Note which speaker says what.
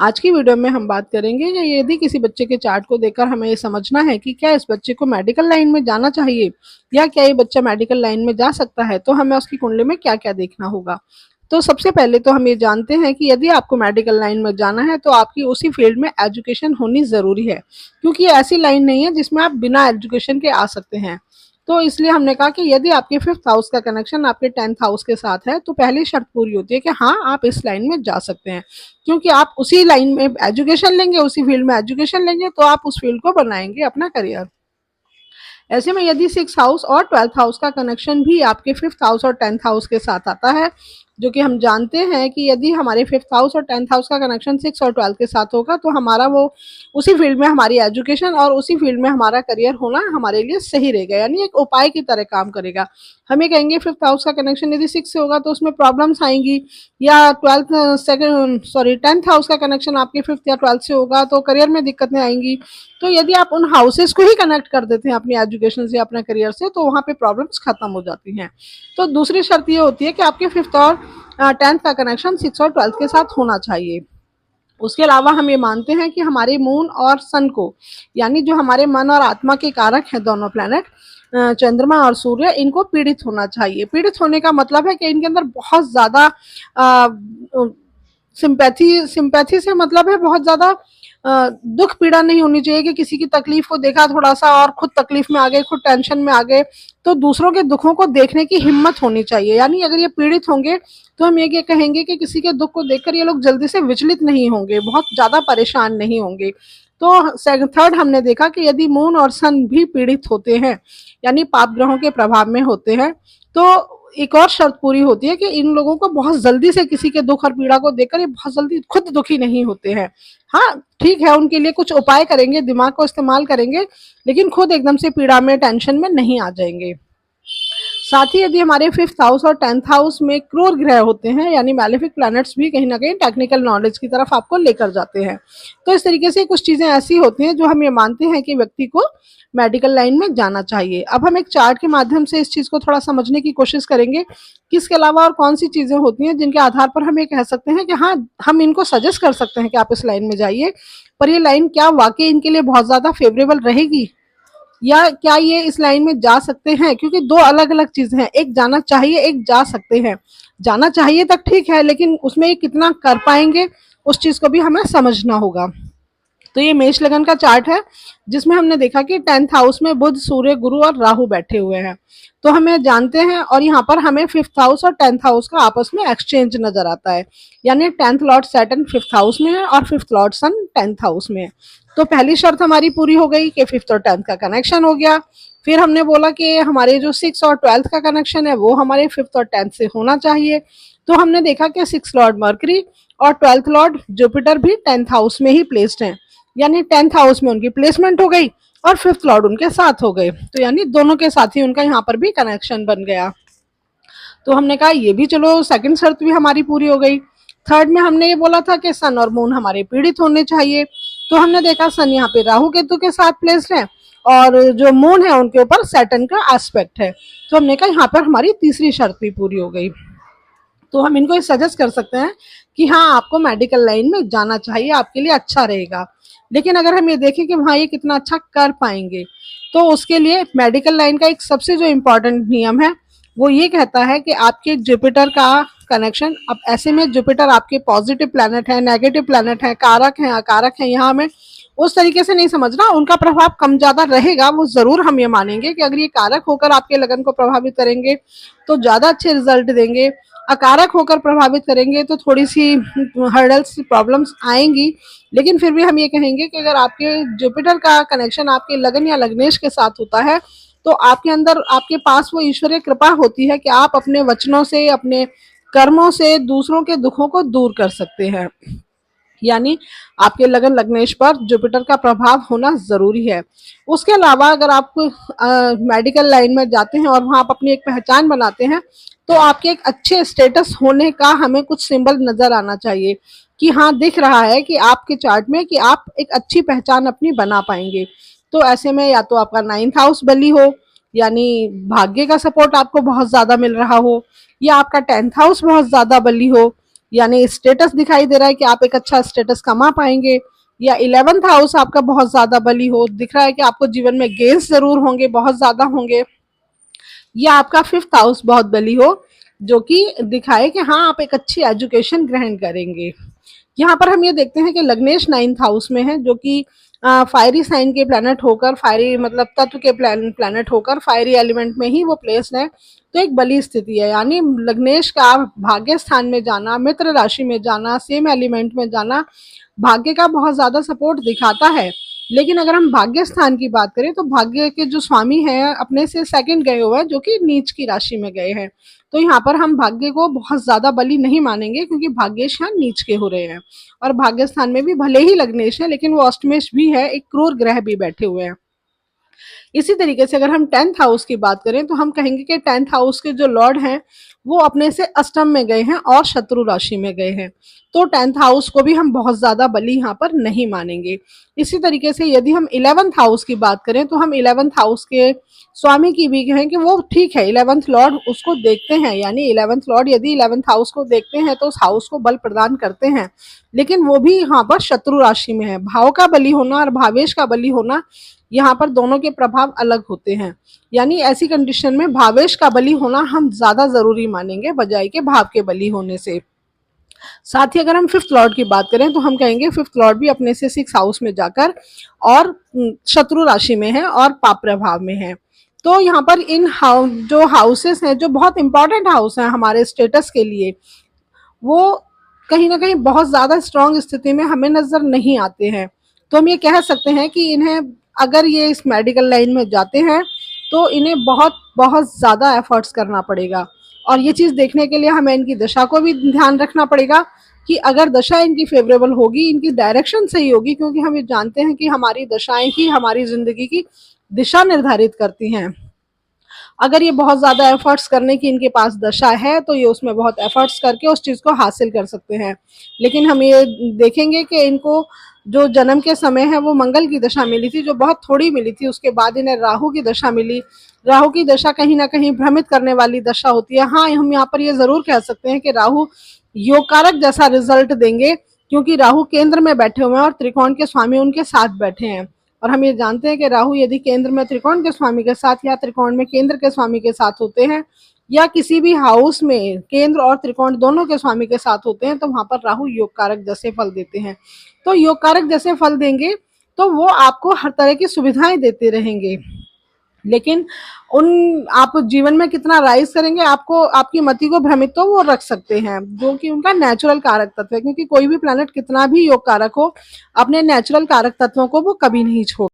Speaker 1: आज की वीडियो में हम बात करेंगे कि यदि किसी बच्चे के चार्ट को देखकर हमें ये समझना है कि क्या इस बच्चे को मेडिकल लाइन में जाना चाहिए या क्या ये बच्चा मेडिकल लाइन में जा सकता है, तो हमें उसकी कुंडली में क्या क्या देखना होगा। तो सबसे पहले तो हम ये जानते हैं कि यदि आपको मेडिकल लाइन में जाना है तो आपकी उसी फील्ड में एजुकेशन होनी ज़रूरी है, क्योंकि ये ऐसी लाइन नहीं है जिसमें आप बिना एजुकेशन के आ सकते हैं। तो इसलिए हमने कहा कि यदि आपके फिफ्थ हाउस का कनेक्शन आपके टेंथ हाउस के साथ है तो पहली शर्त पूरी होती है कि हाँ, आप इस लाइन में जा सकते हैं, क्योंकि आप उसी लाइन में एजुकेशन लेंगे, उसी फील्ड में एजुकेशन लेंगे तो आप उस फील्ड को बनाएंगे अपना करियर। ऐसे में यदि सिक्स हाउस और ट्वेल्थ हाउस का कनेक्शन भी आपके फिफ्थ हाउस और टेंथ हाउस के साथ आता है, जो कि हम जानते हैं कि यदि हमारे फिफ्थ हाउस और टेंथ हाउस का कनेक्शन सिक्स और ट्वेल्थ के साथ होगा तो हमारा वो उसी फील्ड में हमारी एजुकेशन और उसी फील्ड में हमारा करियर होना हमारे लिए सही रहेगा, यानी एक उपाय की तरह काम करेगा। हम ये कहेंगे फिफ्थ हाउस का कनेक्शन यदि सिक्स से होगा तो उसमें प्रॉब्लम्स आएंगी, या twelfth second sorry tenth house का कनेक्शन आपके फिफ्थ या ट्वेल्थ से होगा तो करियर में दिक्कतें आएंगी। तो यदि आप उन हाउसेस को ही कनेक्ट कर देते हैं अपनी एजुकेशन से, अपने करियर से, तो वहाँ पे प्रॉब्लम्स खत्म हो जाती हैं। तो दूसरी शर्त ये होती है कि आपके फिफ्थ और टेंथ का कनेक्शन सिक्स और ट्वेल्थ के साथ होना चाहिए। उसके अलावा हम ये मानते हैं कि हमारे मून और सन को, यानी जो हमारे मन और आत्मा के कारक हैं दोनों प्लैनेट, चंद्रमा और सूर्य, इनको पीड़ित होना चाहिए। पीड़ित होने का मतलब है कि इनके अंदर बहुत ज़्यादा सिंपैथी सिंपैथी से मतलब है बहुत ज़्यादा दुख पीड़ा नहीं होनी चाहिए कि किसी की तकलीफ को देखा थोड़ा सा और खुद तकलीफ में आ गए, खुद टेंशन में आ गए। तो दूसरों के दुखों को देखने की हिम्मत होनी चाहिए, यानी अगर ये पीड़ित होंगे तो हम ये कहेंगे कि किसी के दुख को देखकर ये लोग जल्दी से विचलित नहीं होंगे, बहुत ज़्यादा परेशान नहीं होंगे। तो थर्ड हमने देखा कि यदि मून और सन भी पीड़ित होते हैं, यानी पाप ग्रहों के प्रभाव में होते हैं, तो एक और शर्त पूरी होती है कि इन लोगों को बहुत जल्दी से किसी के दुख और पीड़ा को देखकर ये बहुत जल्दी खुद दुखी नहीं होते हैं। हाँ, ठीक है, उनके लिए कुछ उपाय करेंगे, दिमाग को इस्तेमाल करेंगे, लेकिन खुद एकदम से पीड़ा में, टेंशन में नहीं आ जाएंगे। साथ ही यदि हमारे फिफ्थ हाउस और टेंथ हाउस में क्रूर ग्रह होते हैं, यानी मैलेफिक प्लैनेट्स, भी कहीं ना कहीं टेक्निकल नॉलेज की तरफ आपको लेकर जाते हैं। तो इस तरीके से कुछ चीज़ें ऐसी होती हैं जो हम ये मानते हैं कि व्यक्ति को मेडिकल लाइन में जाना चाहिए। अब हम एक चार्ट के माध्यम से इस चीज़ को थोड़ा समझने की कोशिश करेंगे कि इसके अलावा और कौन सी चीज़ें होती हैं जिनके आधार पर हम ये कह सकते हैं कि हाँ, हम इनको सजेस्ट कर सकते हैं कि आप इस लाइन में जाइए, पर ये लाइन क्या वाकई इनके लिए बहुत ज़्यादा फेवरेबल रहेगी, या क्या ये इस लाइन में जा सकते हैं। क्योंकि दो अलग अलग चीजें हैं, एक जाना चाहिए, एक जा सकते हैं। जाना चाहिए तक ठीक है, लेकिन उसमें ये कितना कर पाएंगे उस चीज को भी हमें समझना होगा। तो ये मेष लगन का चार्ट है, जिसमें हमने देखा कि टेंथ हाउस में बुध, सूर्य, गुरु और राहु बैठे हुए हैं। तो हमें जानते हैं, और यहाँ पर हमें फिफ्थ हाउस और टेंथ हाउस का आपस में एक्सचेंज नजर आता है, यानी tenth Lord Saturn fifth house में है और फिफ्थ लॉर्ड सन टेंथ हाउस में है। तो पहली शर्त हमारी पूरी हो गई कि फिफ्थ और टेंथ का कनेक्शन हो गया। फिर हमने बोला कि हमारे जो सिक्स और ट्वेल्थ का कनेक्शन है वो हमारे फिफ्थ और टेंथ से होना चाहिए। तो हमने देखा कि सिक्स लॉर्ड मर्करी और ट्वेल्थ लॉर्ड जुपिटर भी टेंथ हाउस में ही प्लेस्ड हैं, यानी टेंथ हाउस में उनकी प्लेसमेंट हो गई और फिफ्थ लॉर्ड उनके साथ हो गए, तो यानी दोनों के साथ ही उनका यहाँ पर भी कनेक्शन बन गया। तो हमने कहा ये भी चलो, सेकंड शर्त भी हमारी पूरी हो गई। थर्ड में हमने ये बोला था कि सन और मून हमारे पीड़ित होने चाहिए। तो हमने देखा सन यहाँ पे राहु केतु के साथ प्लेस्ड है और जो मून है उनके ऊपर सैटर्न का एस्पेक्ट है। तो हमने कहा यहाँ पर हमारी तीसरी शर्त भी पूरी हो गई। तो हम इनको सजेस्ट कर सकते हैं कि हाँ, आपको मेडिकल लाइन में जाना चाहिए, आपके लिए अच्छा रहेगा। लेकिन अगर हम ये देखें कि हाँ, ये कितना अच्छा कर पाएंगे, तो उसके लिए मेडिकल लाइन का एक सबसे जो इम्पोर्टेंट नियम है वो ये कहता है कि आपके जुपिटर का कनेक्शन, अब ऐसे में जुपिटर आपके पॉजिटिव प्लैनेट है, नेगेटिव प्लैनेट है, कारक है, अकारक है, यहाँ हमें उस तरीके से नहीं समझना, उनका प्रभाव कम ज्यादा रहेगा वो जरूर हम ये मानेंगे कि अगर ये कारक होकर आपके लगन को प्रभावित करेंगे तो ज्यादा अच्छे रिजल्ट देंगे, अकारक होकर प्रभावित करेंगे तो थोड़ी सी हर्डल्स, प्रॉब्लम्स आएंगी। लेकिन फिर भी हम ये कहेंगे कि अगर आपके जुपिटर का कनेक्शन आपके लगन या लग्नेश के साथ होता है तो आपके अंदर, आपके पास वो ईश्वरीय कृपा होती है कि आप अपने वचनों से, अपने कर्मों से दूसरों के दुखों को दूर कर सकते हैं। यानी आपके लगन लग्नेश पर जुपिटर का प्रभाव होना जरूरी है। उसके अलावा अगर आप मेडिकल लाइन में जाते हैं और वहां आप अपनी एक पहचान बनाते हैं तो आपके एक अच्छे स्टेटस होने का हमें कुछ सिंबल नजर आना चाहिए कि हाँ, दिख रहा है कि आपके चार्ट में कि आप एक अच्छी पहचान अपनी बना पाएंगे। तो ऐसे में या तो आपका नाइन्थ हाउस बली हो, यानी भाग्य का सपोर्ट आपको बहुत ज्यादा मिल रहा हो, या आपका टेंथ हाउस बहुत ज्यादा बली हो, यानी स्टेटस दिखाई दे रहा है कि आप एक अच्छा स्टेटस कमा पाएंगे, या 11th हाउस आपका बहुत ज्यादा बली हो, दिख रहा है कि आपको जीवन में गेन्स जरूर होंगे, बहुत ज्यादा होंगे, या आपका 5th हाउस बहुत बली हो, जो कि दिखाए कि हाँ आप एक अच्छी एजुकेशन ग्रहण करेंगे। यहाँ पर हम ये देखते हैं कि लग्नेश 9th हाउस में है, जो कि फायरी साइन के प्लैनेट होकर, फायरी मतलब तत्व के प्लैनेट होकर फायरी एलिमेंट में ही वो प्लेस्ड है, तो एक बली स्थिति है। यानी लग्नेश का भाग्य स्थान में जाना, मित्र राशि में जाना, सेम एलिमेंट में जाना भाग्य का बहुत ज्यादा सपोर्ट दिखाता है। लेकिन अगर हम भाग्य स्थान की बात करें तो भाग्य के जो स्वामी हैं अपने से सेकंड गए हुए हैं, जो कि नीच की राशि में गए हैं, तो यहाँ पर हम भाग्य को बहुत ज्यादा बली नहीं मानेंगे, क्योंकि भाग्येश यहाँ नीच के हो रहे हैं। और भाग्य स्थान में भी भले ही लग्नेश है, लेकिन वो अष्टमेश भी है, एक क्रूर ग्रह भी बैठे हुए हैं। इसी तरीके से अगर हम 10th हाउस की बात करें तो हम कहेंगे कि 10th हाउस के जो लॉर्ड हैं वो अपने से अष्टम में गए हैं और शत्रु राशि में गए हैं, तो 10th हाउस को भी हम बहुत ज्यादा बली यहाँ पर नहीं मानेंगे। इसी तरीके से यदि हम 11th हाउस की बात करें तो हम 11th हाउस के स्वामी की भी कहें कि वो ठीक है, 11th लॉर्ड उसको देखते हैं, यानी 11th लॉर्ड यदि 11th हाउस को देखते हैं तो उस हाउस को बल प्रदान करते हैं, लेकिन वो भी यहाँ पर शत्रु राशि में है। भाव का बली होना और भावेश का बली होना, यहाँ पर दोनों के प्रभाव अलग होते हैं। यानी ऐसी कंडीशन में भावेश का बली होना हम ज्यादा जरूरी मानेंगे बजाय के भाव के बली होने से। साथ ही अगर हम 5th लॉर्ड की बात करें तो हम कहेंगे 5th लॉर्ड भी अपने से 6th हाउस में जाकर और शत्रु राशि में है और पाप प्रभाव में है। तो यहाँ पर इन जो हाउसेस हैं, जो बहुत इंपॉर्टेंट हाउस हैं हमारे स्टेटस के लिए, वो कहीं ना कहीं बहुत ज्यादा स्ट्रांग स्थिति में हमें नजर नहीं आते हैं। तो हम ये कह सकते हैं कि इन्हें, अगर ये इस मेडिकल लाइन में जाते हैं तो इन्हें बहुत बहुत ज्यादा एफर्ट्स करना पड़ेगा। और ये चीज देखने के लिए हमें इनकी दशा को भी ध्यान रखना पड़ेगा कि अगर दशा इनकी फेवरेबल होगी, इनकी डायरेक्शन सही होगी, क्योंकि हम ये जानते हैं कि हमारी दशाएं ही हमारी जिंदगी की दिशा निर्धारित करती हैं। अगर ये बहुत ज्यादा एफर्ट्स करने की इनके पास दशा है तो ये उसमें बहुत एफर्ट्स करके उस चीज को हासिल कर सकते हैं। लेकिन हम ये देखेंगे कि इनको जो जन्म के समय है वो मंगल की दशा मिली थी, जो बहुत थोड़ी मिली थी, उसके बाद इन्हें राहु की दशा मिली। राहु की दशा कहीं ना कहीं भ्रमित करने वाली दशा होती है। हाँ, हम यहाँ पर ये जरूर कह सकते हैं कि राहु योगकारक जैसा रिजल्ट देंगे, क्योंकि राहु केंद्र में बैठे हुए हैं और त्रिकोण के स्वामी उनके साथ बैठे हैं। और हम ये जानते हैं कि राहु यदि केंद्र में त्रिकोण के स्वामी के साथ या त्रिकोण में केंद्र के स्वामी के साथ होते हैं, या किसी भी हाउस में केंद्र और त्रिकोण दोनों के स्वामी के साथ होते हैं, तो वहां पर राहु योग कारक जैसे फल देते हैं। तो योग कारक जैसे फल देंगे तो वो आपको हर तरह की सुविधाएं देते रहेंगे, लेकिन उन आप जीवन में कितना राइज करेंगे, आपको आपकी मति को भ्रमित तो वो रख सकते हैं, जो कि उनका नेचुरल कारक तत्व है, क्योंकि कोई भी प्लैनेट कितना भी योग कारक हो, अपने नेचुरल कारक तत्वों को वो कभी नहीं छोड़